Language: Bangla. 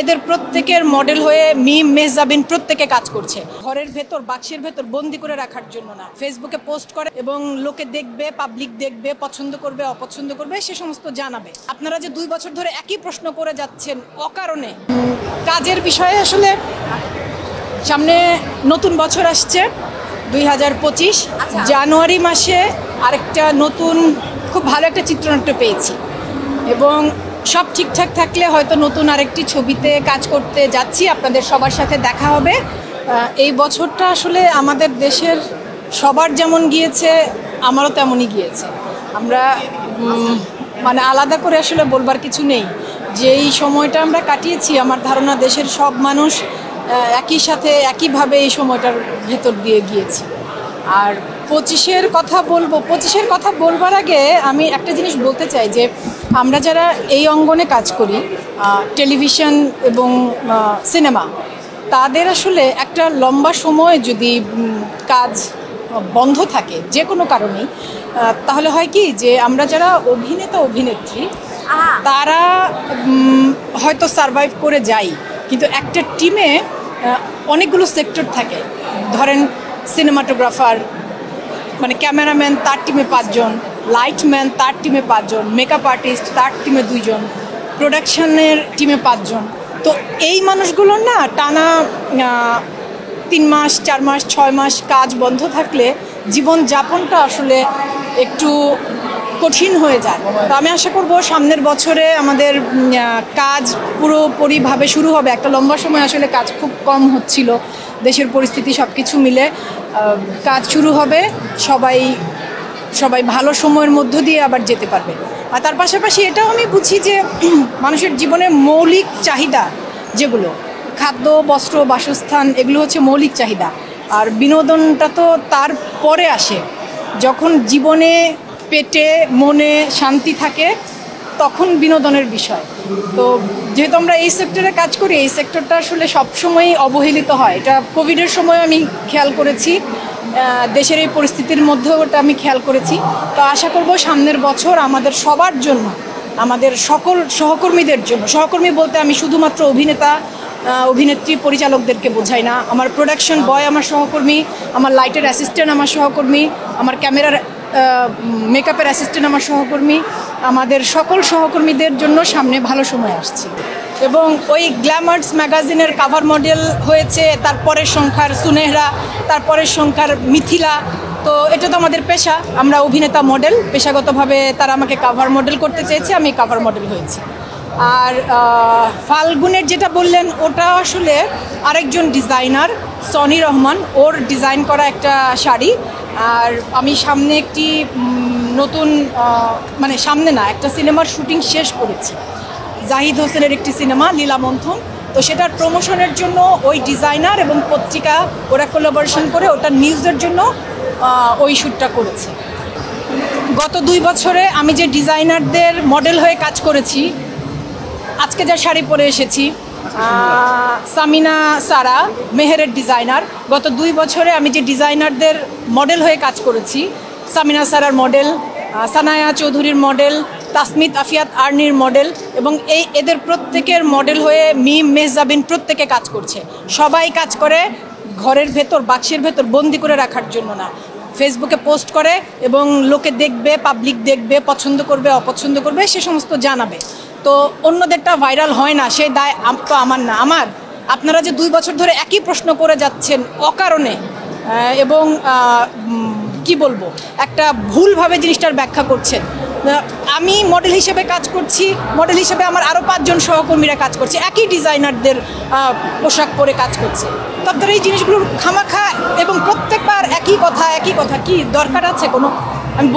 এদের প্রত্যেকের মডেল হয়ে মিম মেহজাবিন প্রত্যেকে কাজ করছে। ঘরের ভেতর বাক্সের ভেতর বন্দি করে রাখার জন্য না, ফেসবুকে পোস্ট করে এবং লোকে দেখবে, পাবলিক দেখবে, পছন্দ করবে অপছন্দ করবে সে সমস্ত জানাবে। আপনারা যে 2 বছর ধরে একই প্রশ্ন করে যাচ্ছেন অকারণে, কাজের বিষয়ে আসলে সামনে নতুন বছর আসছে 2025। জানুয়ারি মাসে আরেকটা নতুন খুব ভালো একটা চিত্রনাট্য পেয়েছি এবং সব ঠিকঠাক থাকলে হয়তো নতুন আরেকটি ছবিতে কাজ করতে যাচ্ছি। আপনাদের সবার সাথে দেখা হবে। এই বছরটা আসলে আমাদের দেশের সবার যেমন গিয়েছে আমারও তেমনই গিয়েছে। আমরা মানে আলাদা করে আসলে বলবার কিছু নেই। যে এই সময়টা আমরা কাটিয়েছি, আমার ধারণা দেশের সব মানুষ একই সাথে একইভাবে এই সময়টার ভেতর দিয়ে গিয়েছি। আর 25-এর কথা বলবো। 25-এর কথা বলবার আগে আমি একটা জিনিস বলতে চাই যে আমরা যারা এই অঙ্গনে কাজ করি, টেলিভিশন এবং সিনেমা, তাদের আসলে একটা লম্বা সময় যদি কাজ বন্ধ থাকে যে কোনো কারণেই, তাহলে হয় কি যে আমরা যারা অভিনেতা অভিনেত্রী তারা হয়তো সারভাইভ করে যাই, কিন্তু একটা টিমে অনেকগুলো সেক্টর থাকে। ধরেন সিনেমাটোগ্রাফার মানে ক্যামেরাম্যান, তার টিমে 5 জন, লাইটম্যান তার টিমে 5 জন, মেকআপ আর্টিস্ট তার টিমে 2 জন, প্রোডাকশনের টিমে 5 জন। তো এই মানুষগুলোর না টানা 3 মাস 4 মাস 6 মাস কাজ বন্ধ থাকলে জীবনযাপনটা আসলে একটু কঠিন হয়ে যায়। তো আমি আশা করব সামনের বছরে আমাদের কাজ পুরোপুরিভাবে শুরু হবে। একটা লম্বা সময় আসলে কাজ খুব কম হচ্ছিল, দেশের পরিস্থিতি সব কিছু মিলে কাজ শুরু হবে। সবাই ভালো সময়ের মধ্য দিয়ে আবার যেতে পারবে। আর তার পাশাপাশি এটাও আমি বুঝি যে মানুষের জীবনে মৌলিক চাহিদা যেগুলো, খাদ্য, বস্ত্র, বাসস্থান, এগুলো হচ্ছে মৌলিক চাহিদা। আর বিনোদনটা তো তার পরে আসে। যখন জীবনে পেটে মনে শান্তি থাকে তখন বিনোদনের বিষয়। তো যেহেতু আমরা এই সেক্টরে কাজ করি, এই সেক্টরটা আসলে সবসময়ই অবহেলিত হয়। এটা কোভিডের সময় আমি খেয়াল করেছি, দেশের এই পরিস্থিতির মধ্যেও ওটা আমি খেয়াল করেছি। তো আশা করব সামনের বছর আমাদের সবার জন্য, আমাদের সকল সহকর্মীদের জন্য, সহকর্মী বলতে আমি শুধুমাত্র অভিনেতা অভিনেত্রী পরিচালকদেরকে বোঝাই না, আমার প্রোডাকশন বয় আমার সহকর্মী, আমার লাইটের অ্যাসিস্ট্যান্ট আমার সহকর্মী, আমার ক্যামেরার মেকআপের অ্যাসিস্ট্যান্ট আমার সহকর্মী, আমাদের সকল সহকর্মীদের জন্য সামনে ভালো সময় আসছে। এবং ওই গ্ল্যামার্স ম্যাগাজিনের কাভার মডেল হয়েছে তারপরের সংখ্যার সুনেহরা, তারপরের সংখ্যার মিথিলা। তো এটা তো আমাদের পেশা, আমরা অভিনেতা মডেল, পেশাগতভাবে তারা আমাকে কাভার মডেল করতে চেয়েছে, আমি কাভার মডেল হয়েছি। আর ফাল্গুনের যেটা বললেন ওটা আসলে আরেকজন ডিজাইনার সনি রহমান, ওর ডিজাইন করা একটা শাড়ি। আর আমি সামনে একটি নতুন মানে সামনে না, একটা সিনেমার শুটিং শেষ করেছি, জাহিদ হোসেনের একটি সিনেমা লীলামন্থন। তো সেটার প্রমোশনের জন্য ওই ডিজাইনার এবং পত্রিকা ওরা কোলাবোরেশন করে ওটা নিউজের জন্য ওই শ্যুটটা করেছে। গত 2 বছরে আমি যে ডিজাইনারদের মডেল হয়ে কাজ করেছি, আজকে যা শাড়ি পরে এসেছি সামিনা সারা মেহেরের ডিজাইনার, গত 2 বছরে আমি যে ডিজাইনারদের মডেল হয়ে কাজ করেছি, সামিনা সারার মডেল, সানায়া চৌধুরীর মডেল, তাসমিত আফিয়াত আর্নির মডেল, এবং এদের প্রত্যেকের মডেল হয়ে মিম মেহজাবিন প্রত্যেকে কাজ করছে। সবাই কাজ করে ঘরের ভেতর বাক্সের ভেতর বন্দি করে রাখার জন্য না, ফেসবুকে পোস্ট করে এবং লোকে দেখবে, পাবলিক দেখবে, পছন্দ করবে অপছন্দ করবে সে সমস্ত জানাবে। তো অন্যদেরটা ভাইরাল হয় না, সেই দায় তো আমার না। আপনারা যে 2 বছর ধরে একই প্রশ্ন করে যাচ্ছেন অকারণে এবং কি বলবো, একটা ভুলভাবে জিনিসটার ব্যাখ্যা করছেন। আমি মডেল হিসেবে কাজ করছি, মডেল হিসেবে আমার আরও 5 জন সহকর্মীরা কাজ করছে, একই ডিজাইনারদের পোশাক পরে কাজ করছে। তো আপনারা এই জিনিসগুলোর খামাখা এবং প্রত্যেকবার একই কথা কি দরকার আছে কোনো? আমি